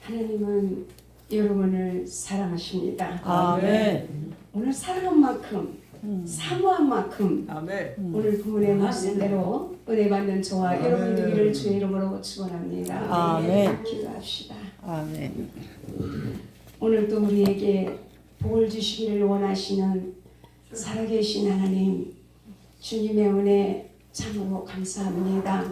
하나님은 여러분을 사랑하십니다. 아멘. 오늘 사랑한 만큼 사모한 만큼 아멘. 오늘 부모의 말씀대로 은혜 받는 저와 아멘. 여러분 되기를 주의 이름으로 축원합니다. 아멘. 기도합시다. 아멘. 오늘도 우리에게 복을 주시기를 원하시는 살아계신 하나님, 주님의 은혜 참으로 감사합니다.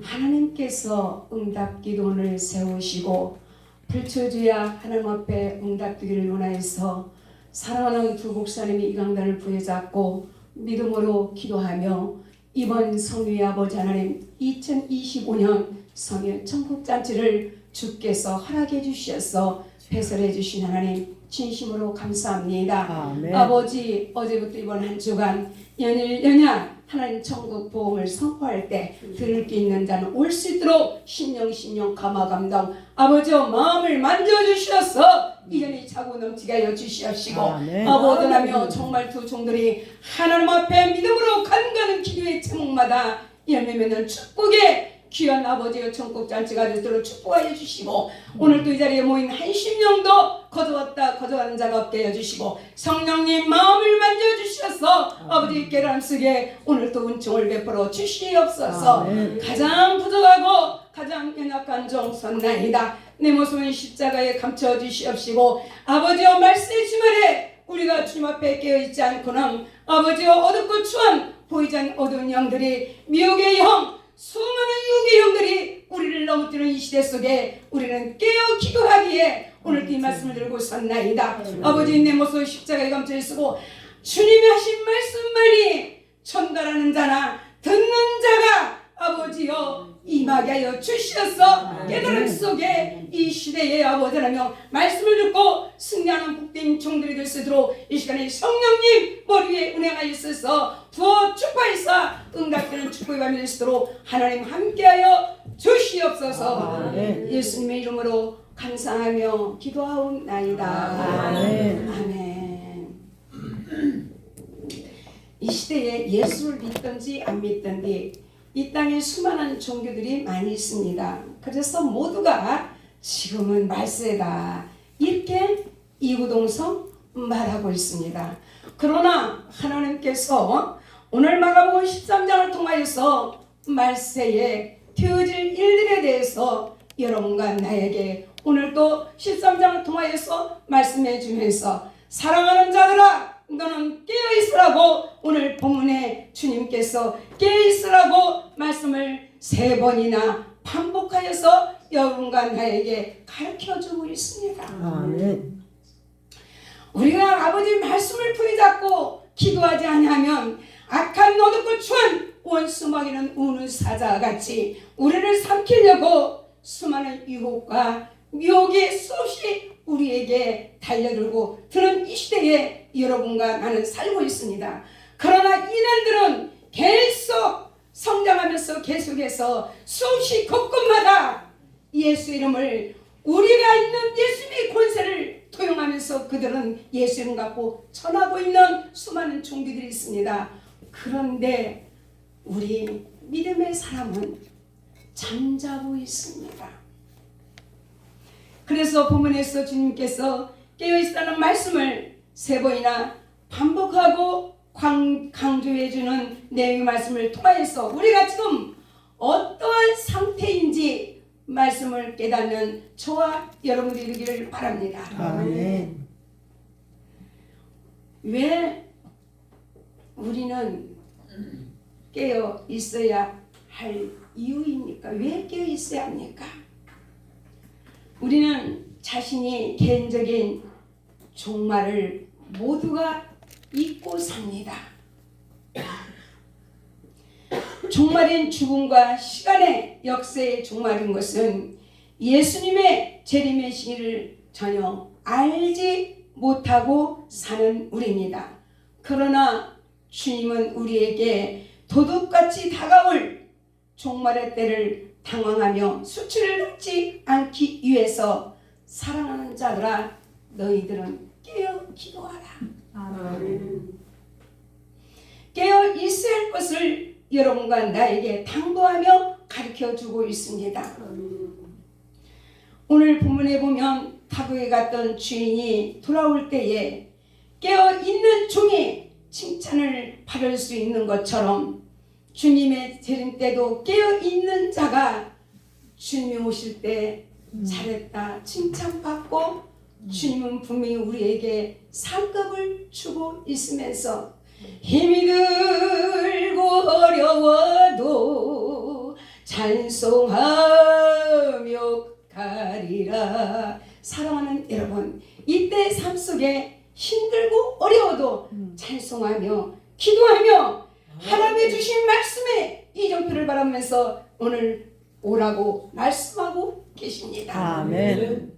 하나님께서 응답기도를 세우시고 불초주야 하나님 앞에 응답되기를 원하여서 사랑하는 두 목사님이 이 강단을 부여잡고 믿음으로 기도하며 이번 성유의 아버지 하나님 2025년 성유 천국잔치를 주께서 허락해 주셔서 배설해 주신 하나님 진심으로 감사합니다. 아멘. 아버지, 어제부터 이번 한 주간 연일 연야 하나님 천국 복음을 선포할 때 들을 게 있는 자는 올 수 있도록 신령 감화감동 아버지여 마음을 만져주셔서 이전이 차고 넘치게 하여 주시옵시고 아멘. 아버지라며 정말 두 종들이 하나님 앞에 믿음으로 간가는 기도의 제목마다 열매 맺는 축복의 귀한 아버지의 천국잔치가 되도록 축복하여 주시고 오늘도 이 자리에 모인 한심령도 거저왔다 거저가는 자가 없게 해주시고 성령님 마음을 만져주셔서 아버지 깨달음 속에 오늘도 은총을 베풀어 주시옵소서. 아멘. 가장 부족하고 가장 연약한 종선나이다. 내 모습은 십자가에 감춰 주시옵시고 아버지여 말씀의 주말에 우리가 주님 앞에 깨어있지 않고는 아버지여 어둡고 추한 보이지 않는 어두운 영들이 미혹의 영 수많은 유혹의 영들이 우리를 넘어뜨리는 이 시대 속에 우리는 깨어 기도하기에 오늘 이 말씀을 들고 섰나이다. 아버지 내 모습 십자가에 감춰 있고 주님이 하신 말씀만이 전달하는 자나 듣는 자가 아버지여 임하게 하여 주시옵소서. 깨달음 속에 이 시대의 아버지라며 말씀을 듣고 승리하는 복된 종들이 될 수 있도록 이 시간에 성령님 머리 위에 운행하였어서 부어 축복하여서 응답되는 축복의 밤이 될 수 있도록 하나님 함께하여 주시옵소서. 아멘. 예수님의 이름으로 감사하며 기도하옵나이다. 아멘. 아멘. 이 시대에 예수를 믿든지 안 믿든지 이 땅에 수많은 종교들이 많이 있습니다. 그래서 모두가 지금은 말세다 이렇게 이구동성 말하고 있습니다. 그러나 하나님께서 오늘 마가복음 13장을 통하여서 말세에 되어질 일들에 대해서 여러분과 나에게 오늘도 13장을 통하여서 말씀해 주면서 사랑하는 자들아 너는 깨어있으라고 오늘 본문에 주님께서 깨어있으라고 말씀을 3번이나 반복하여서 여러분과 나에게 가르쳐주고 있습니다. 아멘. 우리가 아버지 말씀을 붙잡고 기도하지 않으면 악한 어둡고 추한 원수마귀는 우는 사자와 같이 우리를 삼키려고 수많은 유혹과 미혹이 수없이 우리에게 달려들고 드는 이 시대에 여러분과 나는 살고 있습니다. 그러나 이날들은 계속 성장하면서 계속해서 수없이 곳곳마다 예수 이름을 우리가 있는 예수님의 권세를 도용하면서 그들은 예수 이름 갖고 전하고 있는 수많은 종교들이 있습니다. 그런데 우리 믿음의 사람은 잠자고 있습니다. 그래서 본문에서 주님께서 깨어있다는 말씀을 3번이나 반복하고 강조해주는 내용의 말씀을 통하여서 우리가 지금 어떠한 상태인지 말씀을 깨닫는 저와 여러분들이 되기를 바랍니다. 아멘. 왜 우리는 깨어 있어야 할 이유입니까? 왜 깨어 있어야 합니까? 우리는 자신이 개인적인 종말을 모두가 잊고 삽니다. 종말인 죽음과 시간의 역사의 종말인 것은 예수님의 재림의 시기를 전혀 알지 못하고 사는 우리입니다. 그러나 주님은 우리에게 도둑같이 다가올 종말의 때를 당황하며 수치를 당치 않기 위해서 사랑하는 자들아 너희들은 깨어 기도하라. 아멘. 깨어 있어야 할 것을 여러분과 나에게 당부하며 가르쳐주고 있습니다. 오늘 본문에 보면 타국에 갔던 주인이 돌아올 때에 깨어있는 종이 칭찬을 받을 수 있는 것처럼 주님의 재림 때도 깨어있는 자가 주님이 오실 때 잘했다 칭찬받고 주님은 분명히 우리에게 상급을 주고 있으면서 힘이 들고 어려워도 찬송하며 가리라. 사랑하는 여러분, 이때 삶 속에 힘들고 어려워도 찬송하며 기도하며 하나님의 주신 말씀에 이정표를 바라면서 오늘 오라고 말씀하고 계십니다. 아멘.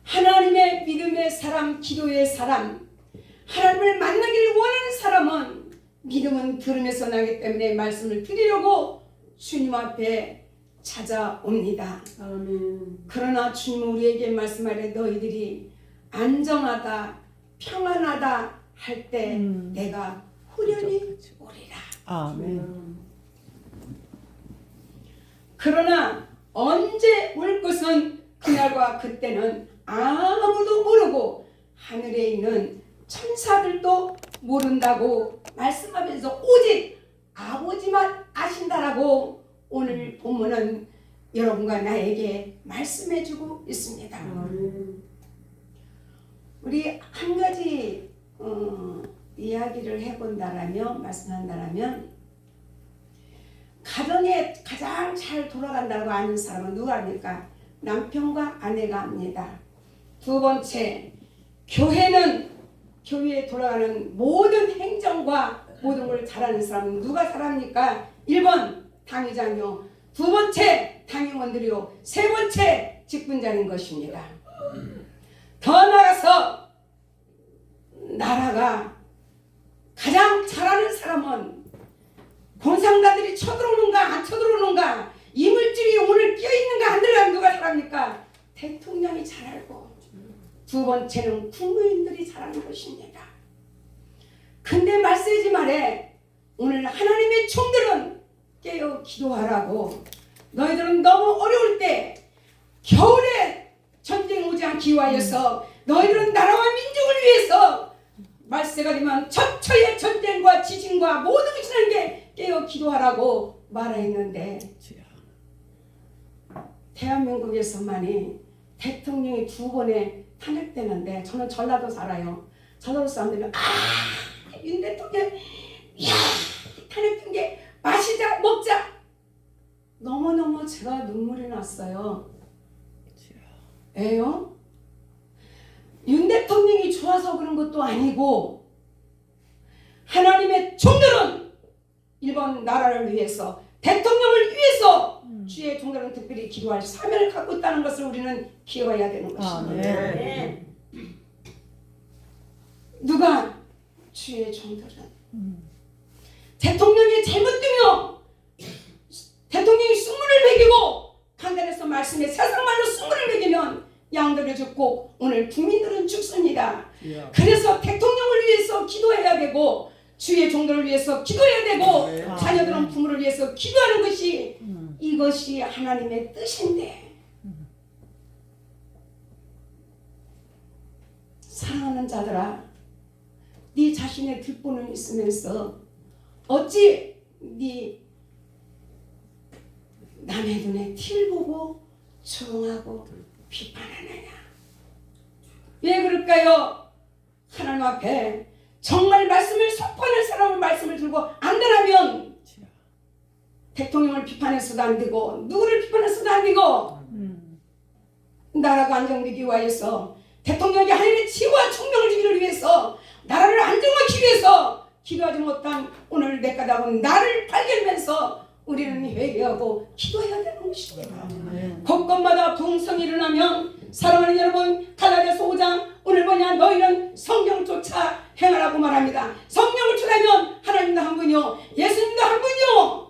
하나님의 믿음의 사람, 기도의 사람, 하나님을 만나기를 원하는 사람은 믿음은 들으면서 나기 때문에 말씀을 드리려고 주님 앞에 찾아옵니다. 아멘. 그러나 주님은 우리에게 말씀하래 너희들이 안정하다 평안하다 할 때 내가 후련히 오리라. 아멘. 그러나 언제 올 것은 그날과 그때는 아무도 모르고 하늘에 있는 천사들도 모른다고 말씀하면서 오직 아버지만 아신다라고 오늘 본문은 여러분과 나에게 말씀해주고 있습니다. 아멘. 우리 한 가지 이야기를 해본다라면 말씀한다라면 가정에 가장 잘 돌아간다고 아는 사람은 누가 합니까? 남편과 아내가 합니다. 두 번째, 교회에 돌아가는 모든 행정과 모든 걸 잘하는 사람은 누가 잘합니까? 1번 당회장이요, 두 번째 당임원들이요, 세 번째 직분자인 것입니다. 더 나아가서 나라가 가장 잘하는 사람은 공산당들이 쳐들어오는가 안 쳐들어오는가, 이물질이 오늘 끼어있는가 안 들어가는 누가 잘합니까? 대통령이 잘 알고, 두 번째는 국민들이 잘하는 것입니다. 근데 말세지 말에 오늘 하나님의 종들은 깨어 기도하라고, 너희들은 너무 어려울 때 겨울에 전쟁 오지 않기 위하여서 너희들은 나라와 민족을 위해서 말세가 되면 처처의 전쟁과 지진과 모든 것이 나는 게 깨어 기도하라고 말했는데 대한민국에서만이 대통령이 2번에 탄핵되는데, 저는 전라도 살아요. 전라도 사람들은 윤 대통령 탄핵된 게 마시자 먹자, 너무너무 제가 눈물이 났어요. 왜요? 윤 대통령이 좋아서 그런 것도 아니고 하나님의 종들은 1번 나라를 위해서, 대통령을 위해서 주의 종들은 특별히 기도할 사명을 갖고 있다는 것을 우리는 기억해야 되는 것입니다. 아멘. 누가? 주의 종들은. 대통령이 잘못되며 대통령이 숭문을 매기고 강단에서 말씀에 세상 말로 숭문을 매기면 양들을 죽고 오늘 국민들은 죽습니다. 그래서 대통령을 위해서 기도해야 되고 주의 종들을 위해서 기도해야 되고 자녀들은 부모를 위해서 기도하는 것이 이것이 하나님의 뜻인데, 사랑하는 자들아, 네 자신의 뒷부는 있으면서 어찌 네 남의 눈에 티를 보고 조롱하고 비판하느냐? 왜 그럴까요? 하나님 앞에 정말 말씀을 선포하는 사람은 말씀을 들고 안다라면 대통령을 비판해서도 안 되고 누구를 비판해서도 안 되고 나라가 안정되기 위해서, 대통령이 하나님의 지혜와 총명을 주기를 위해서, 나라를 안정하기 위해서 기도하지 못한 오늘 내 까닭은 나를 발견하면서 우리는 회개하고 기도해야 되는 것입니다. 곳곳마다 동성이 일어나면 사랑하는 여러분, 갈라디아서 5장 오늘 뭐냐? 너희는 성경을 쫓아 행하라고 말합니다. 성령을 쫓아면 하나님도 한 분이요, 예수님도 한 분이요,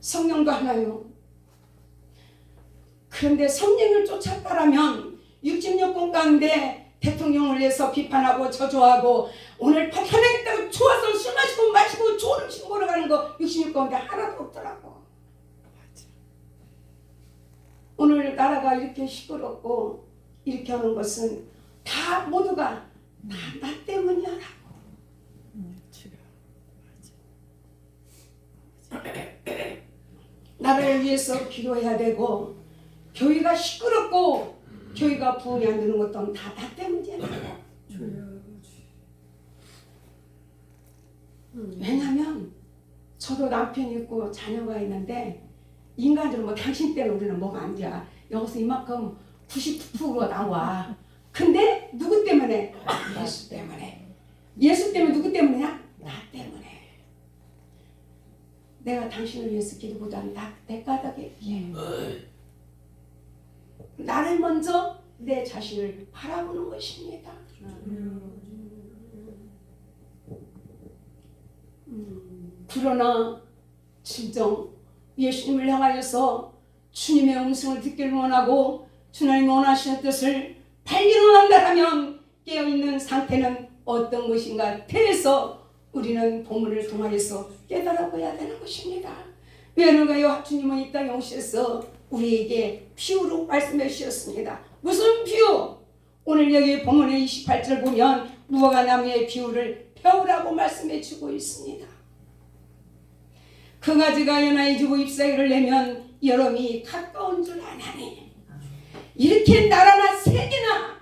성령도 하나요. 그런데 성령을 쫓았다라면 66권 가운데 대통령을 위해서 비판하고 저주하고 오늘 탄핵했다고 좋아서 술 마시고 좋은 음식 먹으러 가는 거 66가운데 하나도 없더라고. 오늘 나라가 이렇게 시끄럽고 이렇게 하는 것은 다 모두가 다 나 때문이야. 나라를 위해서 기도해야 되고, 교회가 시끄럽고 교회가 부흥이 안 되는 것도 다 나 때문이야. 왜냐면 저도 남편이 있고 자녀가 있는데, 인간적으로 뭐 당신 때문에 우리는 뭐가 안 돼. 여기서 이만큼 99%가 나와. 근데 누구 때문에? 예수 때문에. 예수 때문에 누구 때문이야? 나 때문에. 내가 당신을 위해서 기도보다는 내 까닭에 비해 나를 먼저 내 자신을 바라보는 것입니다. 그러나 진정 예수님을 향하여서 주님의 음성을 듣기를 원하고 주님이 원하시는 뜻을 발견한다 하면 깨어있는 상태는 어떤 것인가 대해서 우리는 본문을 통하여서 깨달아봐야 되는 것입니다. 왜 그런가요? 주님은 이 땅에 오셔서 우리에게 비유로 말씀해 주셨습니다. 무슨 비유? 오늘 여기 본문의 28절 보면 무화과 나무의 비유를 배우라고 말씀해 주고 있습니다. 그 가지가 연하에 지고 잎사귀를 내면 여름이 가까운 줄 아나니. 이렇게 나라나 세계나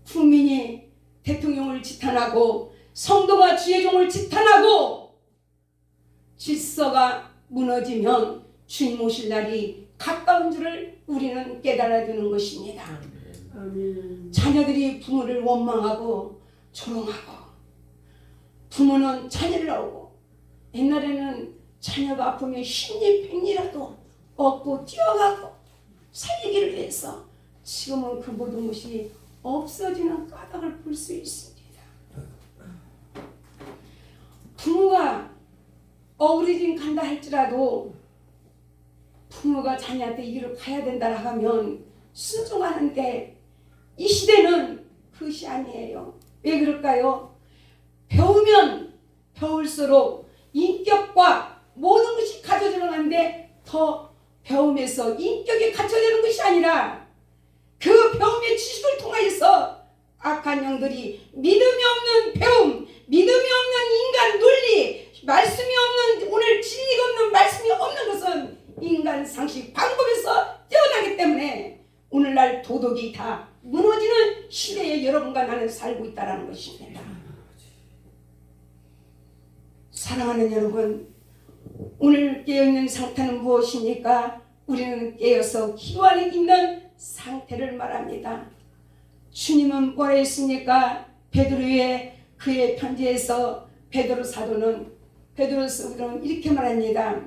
국민이 대통령을 지탄하고 성도가 주의 종을 지탄하고 질서가 무너지면 주님 오실 날이 가까운 줄을 우리는 깨달아야 되는 것입니다. 자녀들이 부모를 원망하고 조롱하고, 부모는 자녀를 나오고, 옛날에는 자녀가 아프면 십리 백리라도 업고 뛰어가고 살리기를 위해서, 지금은 그 모든 것이 없어지는 까닭을 볼 수 있습니다. 부모가 어우러진 간다 할지라도 부모가 자녀한테 이 길을 가야 된다 하면 순종하는데, 이 시대는 그것이 아니에요. 왜 그럴까요? 배우면 배울수록 인격과 모든 것이 갖춰지는 건데, 더 배움에서 인격이 갖춰지는 것이 아니라 그 배움의 지식을 통하여서 악한 영들이 믿음이 없는 배움, 믿음이 없는 인간 논리, 말씀이 없는, 오늘 진리가 없는 말씀이 없는 것은 인간 상식 방법에서 뛰어나기 때문에 오늘날 도덕이 다 무너지는 시대에 여러분과 나는 살고 있다는 것입니다. 사랑하는 여러분, 오늘 깨어있는 상태는 무엇입니까? 우리는 깨어서 기도 안에 있는 상태를 말합니다. 주님은 뭐라 했습니까? 베드로의 그의 편지에서 베드로 사도는 이렇게 말합니다.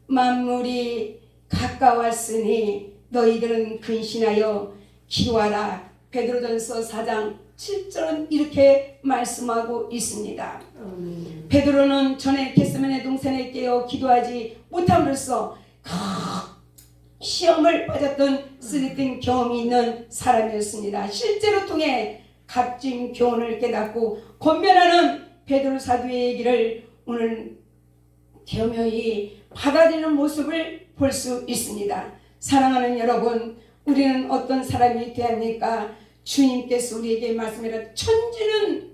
만물이 가까웠으니 너희들은 근신하여 기도하라. 베드로전서 4장 7절은 이렇게 말씀하고 있습니다. 베드로는 전에 겟세마네 동산에 깨어 기도하지 못함으로써 시험을 빠졌던 쓰디쓴 경험이 있는 사람이었습니다. 실제로 통해 값진 교훈을 깨닫고 권면하는 베드로 사도의 얘기를 오늘 겸허히 받아들이는 모습을 볼 수 있습니다. 사랑하는 여러분, 우리는 어떤 사람이 되합니까? 주님께서 우리에게 말씀하라. 천지는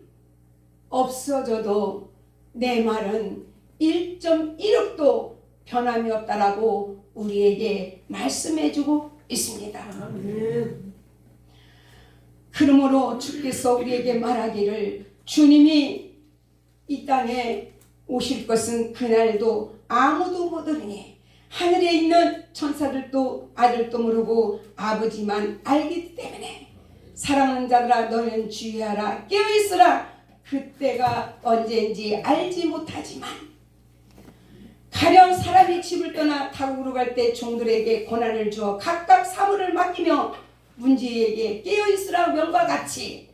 없어져도 내 말은 1.1억도 변함이 없다라고 우리에게 말씀해주고 있습니다. 그러므로 주께서 우리에게 말하기를, 주님이 이 땅에 오실 것은 그날도 아무도 모르니 하늘에 있는 천사들도 아들도 모르고 아버지만 알기 때문에 사랑하는 자들아 너는 주의하라. 깨어있으라. 그때가 언제인지 알지 못하지만 가령 사람이 집을 떠나 타국으로 갈 때 종들에게 고난을 주어 각각 사물을 맡기며 문지에게 깨어있으라 명과 같이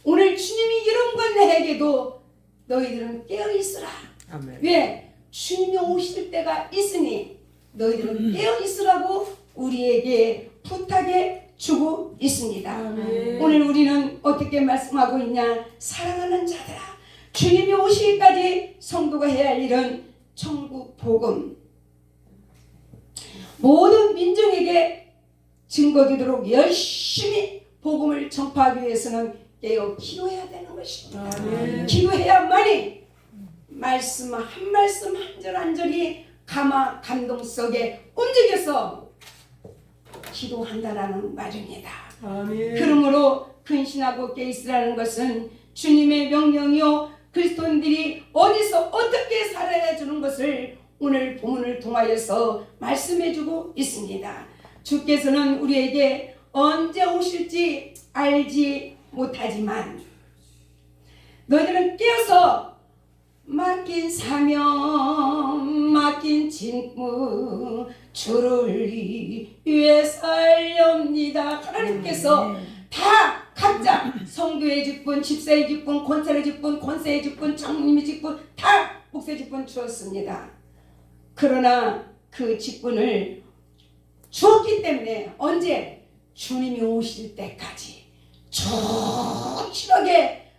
오늘 주님이 여러분과 나에게도 너희들은 깨어있으라. 아멘. 왜? 주님이 오실 때가 있으니 너희들은 깨어있으라고 우리에게 부탁해 주고 있습니다. 아멘. 오늘 우리는 어떻게 말씀하고 있냐? 사랑하는 자들아, 주님이 오시기까지 성도가 해야 할 일은 천국 복음, 모든 민족에게 증거되도록 열심히 복음을 전파하기 위해서는 깨어 기도해야 되는 것입니다. 기도해야만이 말씀 한 말씀 한 절 한 절이 감화 감동 속에 움직여서 기도한다라는 말입니다. 그러므로 근신하고 깨있으라는 것은 주님의 명령이요 그리스도인들이 어디서 어떻게 살아야 주는 것을 오늘 본문을 통하여서 말씀해주고 있습니다. 주께서는 우리에게 언제 오실지 알지 못하지만 너희들은 깨어서 맡긴 사명 맡긴 직무 주를 위해 살렵니다. 하나님께서 다 각자 성도의 직분, 집사의 직분, 권사의 직분, 권세의 직분, 장로님의 직분 다 목사의 직분 주었습니다. 그러나 그 직분을 주었기 때문에 언제? 주님이 오실 때까지 충실하게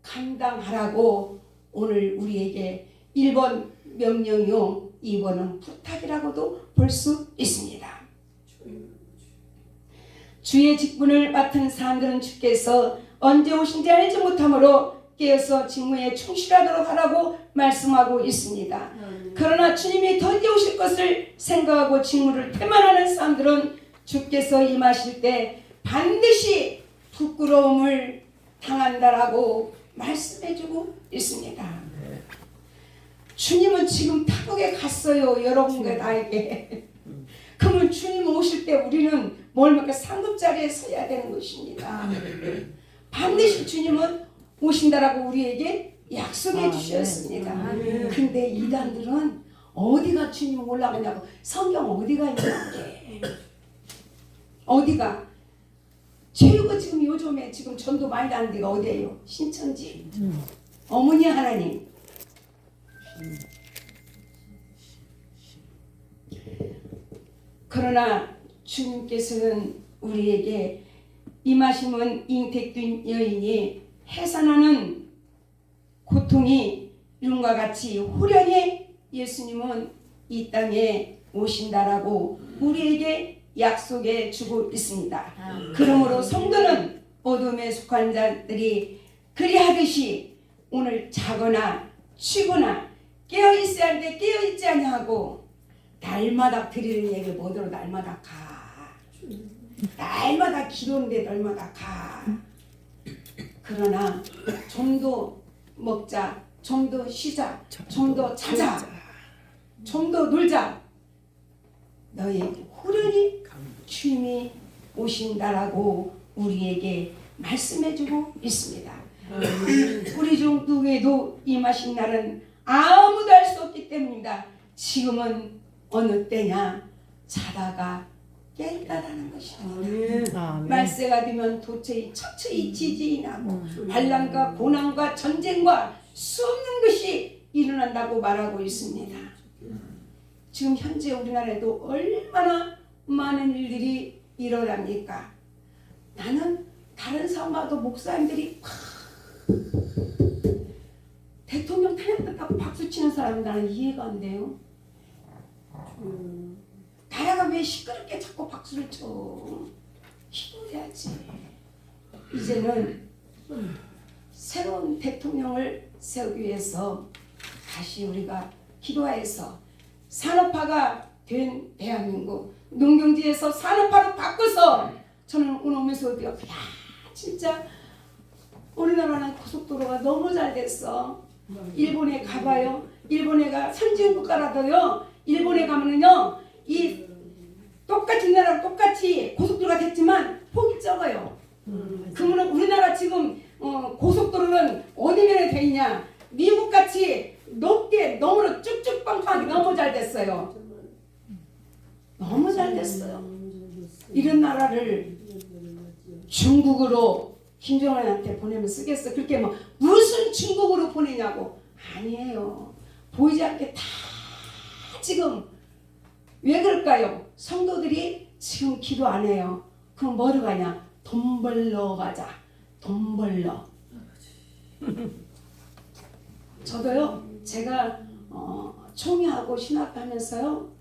감당하라고 오늘 우리에게 1번 명령이요 2번은 부탁이라고도 볼 수 있습니다. 주의 직분을 맡은 사람들은 주께서 언제 오신지 알지 못하므로 깨어서 직무에 충실하도록 하라고 말씀하고 있습니다. 그러나 주님이 더디 오실 것을 생각하고 직무를 태만하는 사람들은 주께서 임하실 때 반드시 부끄러움을 당한다라고 말씀해주고 있습니다. 주님은 지금 타국에 갔어요. 여러분과 나에게. 그러면 주님 오실 때 우리는 뭘 상급 자리에 서야 되는 것입니다. 반드시 주님은 오신다라고 우리에게 약속해 주셨습니다. 근데 이단들은 어디가 주님 올라가냐고 성경 어디가 있냐게 어디가 최고 지금 요즘에 지금 전도 많이 나는 데가 어디예요? 신천지 어머니 하나님 그러나 주님께서는 우리에게 임하심은 잉태된 여인이 해산하는 고통이 이름과 같이 후련히 예수님은 이 땅에 오신다라고 우리에게 약속해 주고 있습니다. 그러므로 성도는 어둠에 속한 자들이 그리하듯이 오늘 자거나 쉬거나 깨어있어야 하는데 깨어있지 아니하고 날마다 드리는 얘기 뭐더러 날마다 가 날마다 기도하는데 날마다 가 그러나 좀 더 먹자 좀 더 쉬자 좀 더 자자 좀 더 놀자 너희에게 후련히 주님이 오신다라고 우리에게 말씀해주고 있습니다. 우리 중 누구에도 임하신 날은 아무도 알 수 없기 때문입니다. 지금은 어느 때냐 자다가 깨있다라는 것입니다. 말세가 되면 도처에 처처히 지진이 나고 반란과 고난과 전쟁과 수없는 것이 일어난다고 말하고 있습니다. 지금 현재 우리나라에도 얼마나 많은 일들이 일어납니까? 나는 다른 사람마다 목사님들이 대통령 탄핵됐다고 박수치는 사람은 나는 이해가 안 돼요. 나라가 왜 시끄럽게 자꾸 박수를 쳐? 기도해야지. 이제는 새로운 대통령을 세우기 위해서 다시 우리가 기도해서 산업화가 된 대한민국 농경지에서 산업화로 바꿔서 저는 오늘 오면서 야 진짜 우리나라는 고속도로가 너무 잘 됐어. 일본에 가봐요. 일본에가 선진국가라도요. 일본에 가면은요 이 똑같은 나라랑 똑같이 고속도로가 됐지만 폭이 적어요. 그러면 우리나라 지금 고속도로는 어디 면에 돼 있냐? 미국같이 높게 너무나 쭉쭉 빵빵하게 너무 잘 됐어요. 너무 잘 됐어요. 이런 나라를 중국으로 김정은한테 보내면 쓰겠어. 그렇게 뭐 무슨 중국으로 보내냐고. 아니에요. 보이지 않게 다 지금 왜 그럴까요? 성도들이 지금 기도 안 해요. 그럼 뭐로 가냐? 돈 벌러 가자. 돈 벌러. 저도요. 제가 총회하고 신학하면서요.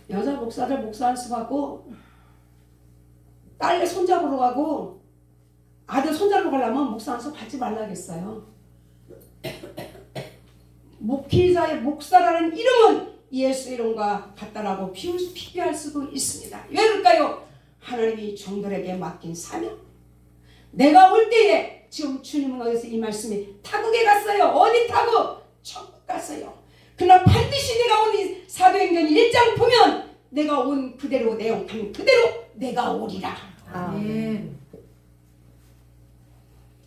여자 목사들 목사 연습하고 딸 손잡으러 가고 아들 손잡으러 가려면 목사한테 받지 말라겠어요. 목회자의 목사라는 이름은 예수 이름과 같다라고 비교할 수도 있습니다. 왜 그럴까요? 하나님이 종들에게 맡긴 사명. 내가 올 때에 지금 주님은 어디서 이 말씀이 타국에 갔어요. 어디 타국? 천국 갔어요. 그러나 반드시 내가 온 이 사도행전 1장 보면 내가 온 그대로 내용 그대로 내가 오리라. 아멘.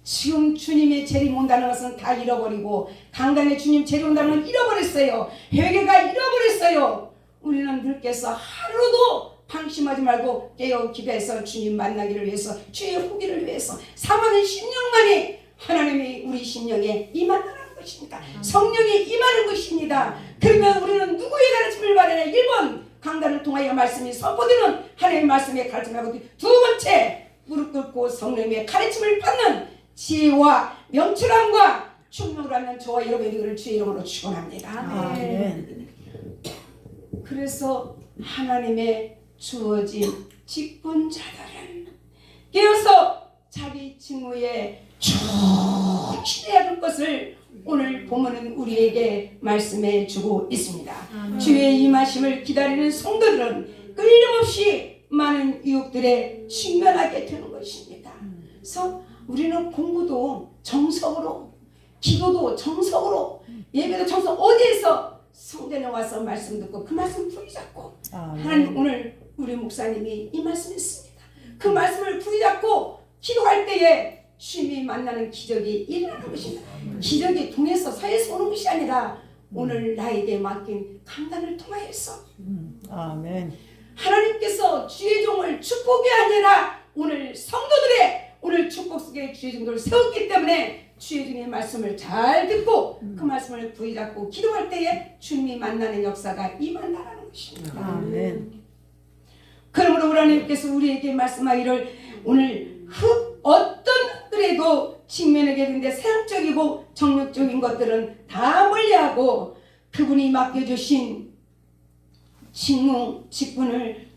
지금 주님의 재림 온다는 것은 다 잃어버리고 강단에 주님 재림 온다는 건 잃어버렸어요. 회개가 잃어버렸어요. 우리는 늙게서 하루도 방심하지 말고 깨어 기도해서 주님 만나기를 위해서 주의 후기를 위해서 3하는 심령만이 하나님이 우리 심령에 임한다는 것입니다. 성령이 임하는 것입니다. 그러면 우리는 누구의 가르침을 받아야 1번 강단을 통하여 말씀이 선포되는 하나님의 말씀에 가르침하고 두 번째 무릎 꿇고 성령의 가르침을 받는 지혜와 명철함과 충명을 하면 저와 여러분이 그를 주의 이름으로 축원합니다. 아멘. 그래서 하나님의 주어진 직분자들은 깨어서 자기 직무에 충실해야 할 것을 오늘 본문은 우리에게 말씀해 주고 있습니다. 주의 임하심을 기다리는 성도들은 끊임없이 많은 유혹들에 직면하게 되는 것입니다. 그래서 우리는 공부도 정석으로, 기도도 정석으로, 예배도 정석, 어디에서 성전에 와서 말씀 듣고 그 말씀 붙잡고 하나님 오늘 우리 목사님이 이 말씀 했습니다. 그 말씀을 붙잡고 기도할 때에 주님이 만나는 기적이 일어나는 것입니다. 기적이 동에서 서에서 오는 것이 아니라 오늘 나에게 맡긴 강단을 통하여서 아멘. 하나님께서 주의 종을 축복이 아니라 오늘 성도들의 오늘 축복 속에 주의 종들을 세웠기 때문에 주의 종의 말씀을 잘 듣고 그 말씀을 붙잡고 기도할 때에 주님이 만나는 역사가 임한다는 것입니다. 아멘. 그러므로 우리 하나님께서 우리에게 말씀하기를 오늘 어떤 그래도 직면하게 되는데 세상적이고 정력적인 것들은 다 멀리하고 그분이 맡겨주신 직무, 직분을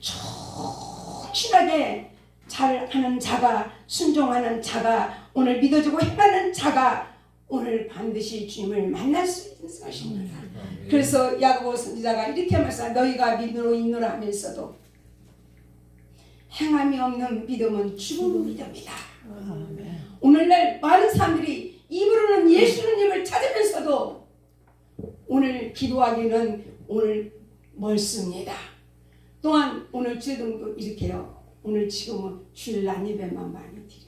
충실하게 잘하는 자가, 순종하는 자가, 오늘 믿어주고 행하는 자가 오늘 반드시 주님을 만날 수 있는 것입니다. 그래서 야고보 선지자가 이렇게 말씀합니다. 너희가 믿으로 있노라 하면서도 행함이 없는 믿음은 죽은 믿음이다. 아멘. 오늘날 많은 사람들이 입으로는 예수님을 찾으면서도 오늘 기도하기는 오늘 멀습니다. 또한 오늘 주일도 이렇게요. 오늘 지금은 주일 날 예배만 많이 드려.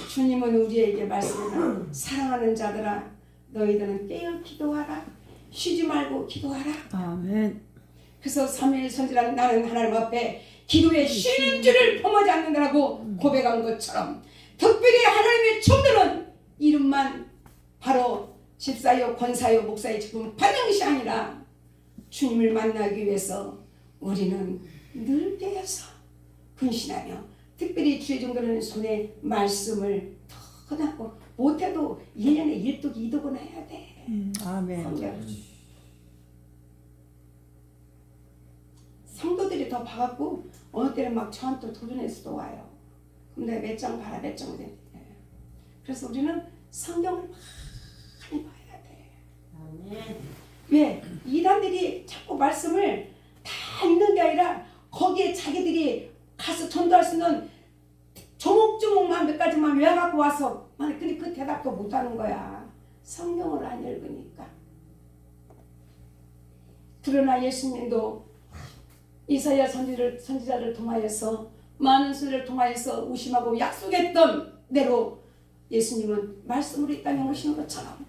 주님은 우리에게 말씀하는 사랑하는 자들아 너희들은 깨어 기도하라. 쉬지 말고 기도하라. 아멘. 그래서 3일 선지자는 나는 하나님 앞에 기도에 쉬는 줄을 범하지 않는다라고 고백한 것처럼 특별히 하나님의 종들은 이름만 바로 집사요, 권사요, 목사의 직분 받는 것이 아니라 주님을 만나기 위해서 우리는 늘 깨어서 근신하며 특별히 주의 종들은 손에 말씀을 터나고 못해도 1년에 1독 2독은 해야 돼. 아멘. 성도들이 더 봐갖고 어느 때는 막 저한테 도전해서도 와요. 그럼 내가 몇 장 봐라 몇 장 돼. 그래서 우리는 성경을 많이 봐야 돼. 아멘. 왜? 이단들이 자꾸 말씀을 다 읽는 게 아니라 거기에 자기들이 가서 전도할 수 있는 조목조목만 몇 가지만 외워갖고 와서 근데 그 대답도 못하는 거야. 성경을 안 읽으니까. 그러나 예수님도 이사야 선지자를 통하여서 많은 수를 통하여서 우심하고 약속했던 대로 예수님은 말씀으로 이 땅에 오시는 것처럼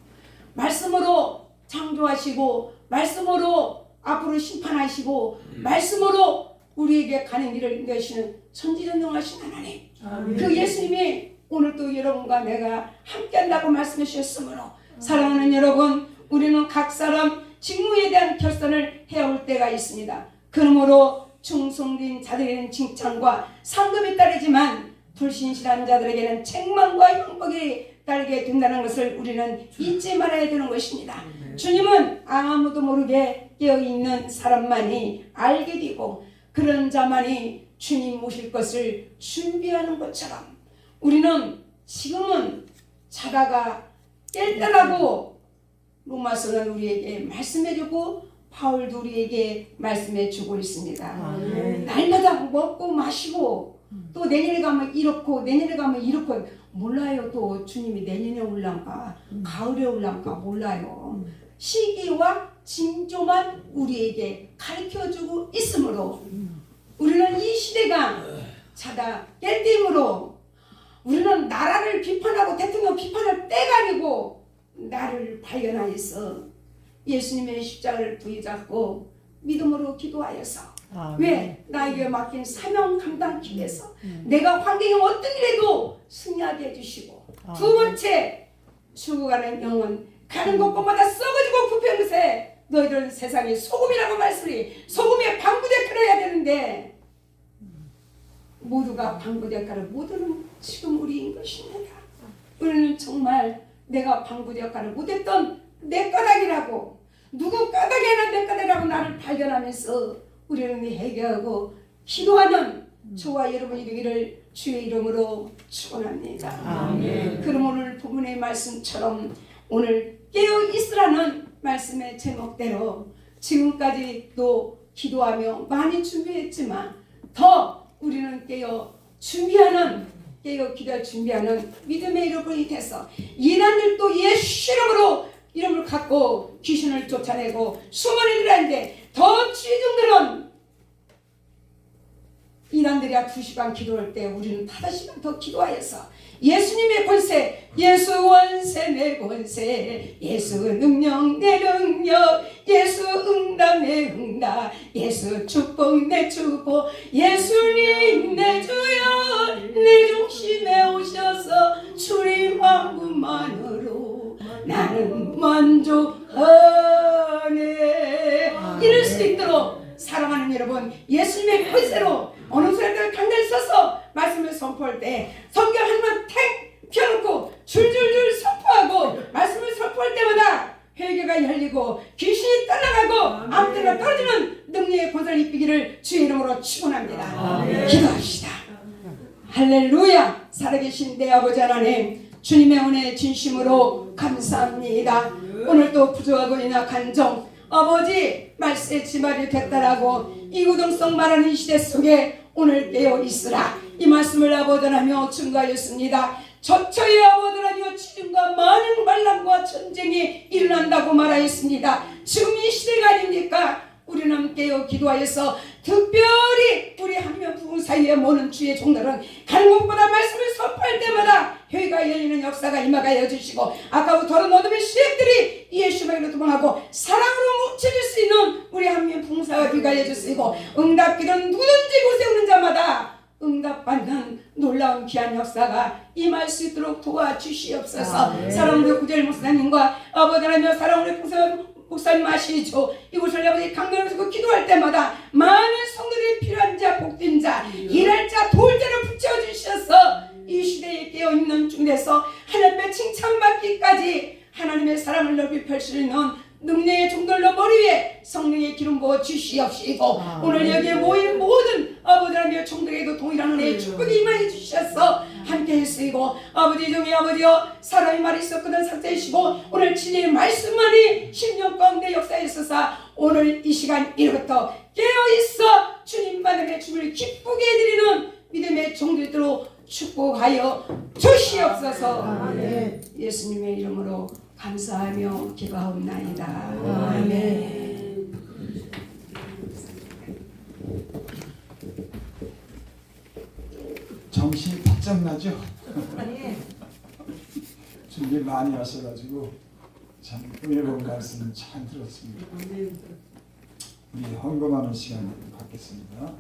말씀으로 창조하시고 말씀으로 앞으로 심판하시고 말씀으로 우리에게 가는 길을 인도하시는 천지전능하신 하나님. 그 예수님이 오늘 또 여러분과 내가 함께한다고 말씀해 주셨으므로 사랑하는 여러분 우리는 각 사람 직무에 대한 결단을 해야 올 때가 있습니다. 그러므로 충성된 자들에게는 칭찬과 상급이 따르지만 불신실한 자들에게는 책망과 형벌이 따르게 된다는 것을 우리는 잊지 말아야 되는 것입니다. 주님은 아무도 모르게 깨어있는 사람만이 알게 되고 그런 자만이 주님 오실 것을 준비하는 것처럼 우리는 지금은 자다가 깰 때라고 로마서는 우리에게 말씀해주고 바울도 우리에게 말씀해주고 있습니다. 아멘. 날마다 먹고 마시고 또 내년에 가면 이렇고 내년에 가면 이렇고 몰라요. 또 주님이 내년에 올란가 가을에 올란가 몰라요. 시기와 징조만 우리에게 가르쳐주고 있으므로 우리는 이 시대가 자다 깰 때이므로 우리는 나라를 비판하고 대통령 비판할 때가 아니고 나를 발견하여서 예수님의 십자가를 부여잡고 믿음으로 기도하여서 아멘. 왜? 나에게 맡긴 사명 감당하기 위해서 내가 환경이 어떤 일에도 승리하게 해주시고 두 번째 죽어가는 영혼 가는 곳곳마다 썩어지고 부패한 것에 너희들은 세상의 소금이라고 말씀이 소금의 방부대가를 해야 되는데 모두가 방부대가를 못하는 지금 우리인 것입니다. 우리는 정말 내가 방부대 역할을 못했던 내 까닭이라고 누구 까닭이 아니라 내 까닭이라고 나를 발견하면서 우리는 회개하고 기도하는 저와 여러분이 되기를 주의 이름으로 축원합니다. 아멘. 그럼 오늘 부분의 말씀처럼 오늘 깨어 있으라는 말씀의 제목대로 지금까지도 기도하며 많이 준비했지만 더 우리는 깨어 기도할 준비하는 믿음의 이름이 돼서 이단들도 예수 이름으로 이름을 갖고 귀신을 쫓아내고 수많은 일을 하는데 더 취중들은 이단들이야 2시간 기도할 때 우리는 5시간 더 기도하여서 예수님의 권세, 예수 원세 내 권세, 예수 능력 내 능력, 예수 응답 내 응답, 예수 축복 내 축복, 예수님 내 주여 내 중심에 오셔서 주님 한 분만으로 나는 만족하네. 이럴 수 있도록 사랑하는 여러분, 예수님의 권세로 어느 순간들 강단에 서서 말씀을 선포할 때 성경 하나만 탁 펴놓고 줄줄줄 선포하고 말씀을 선포할 때마다 회개가 열리고 귀신이 떠나가고 아무 때나 떨어지는 능력의 권세를 입히기를 주의 이름으로 축원합니다. 기도합시다. 할렐루야. 살아계신 내 아버지 하나님, 주님의 은혜 진심으로 감사합니다. 오늘도 부족하고 연약한 종 아버지 말씀의 지말이 됐다라고 이구동성 말하는 이 시대 속에 오늘 깨어 있으라 이 말씀을 아버지하며 증거하였습니다. 저처에 아버지하며 지금과 많은 환난과 전쟁이 일어난다고 말하였습니다. 지금 이 시대가 아닙니까? 우리는 깨어 기도하여서 특별히 우리 하나님의 부흥 사이에 모는 주의 종들은 가는 곳보다 말씀을 선포할 때마다 회가 열리는 역사가 임하게 해주시고 아까부터 어둠의 시행들이 예수님으로 도망하고 사랑으로 뭉쳐질 수 있는 우리 하나님의 부흥사가 귀가해 주시고 응답기는 누구든지 곳에 오는 자마다 응답받는 놀라운 귀한 역사가 임할 수 있도록 도와주시옵소서. 사랑하는 구절 목사님과 아버지 하나님의 사랑하는 목사님 아시죠? 이곳을 아버지 강단에서 기도할 때마다 많은 성도들이 필요한 자, 복된 자, 일할 자, 도울 자를 붙여주셔서 이 시대에 깨어있는 중에서 하나님의 칭찬받기까지 하나님의 사랑을 넓이 펼 수 있는 능력의 종들로 머리 위에 성령의 기름 부어 주시옵시고 오늘 여기에 모인 모든 아버지 하나님의 종들에게도 동일한 은혜의 축복이 임하여 주셔서 함께 쓰이고 아버지 중에 아버지여 사람이 말이 있었거든 삭제하시고 오늘 진리의 말씀만이 10년 가운데 역사에 있어서 오늘 이 시간 이로부터 깨어있어 주님만의 주를 기쁘게 해드리는 믿음의 종들로 축복하여 주시옵소서. 아멘. 예수님의 이름으로 감사하며 기도하옵나이다. 아멘. 정신이 바짝 나죠? 준비 많이 하셔가지고 참 은혜로운 말씀 잘 들었습니다. 우리 헌금하는 시간 갖겠습니다.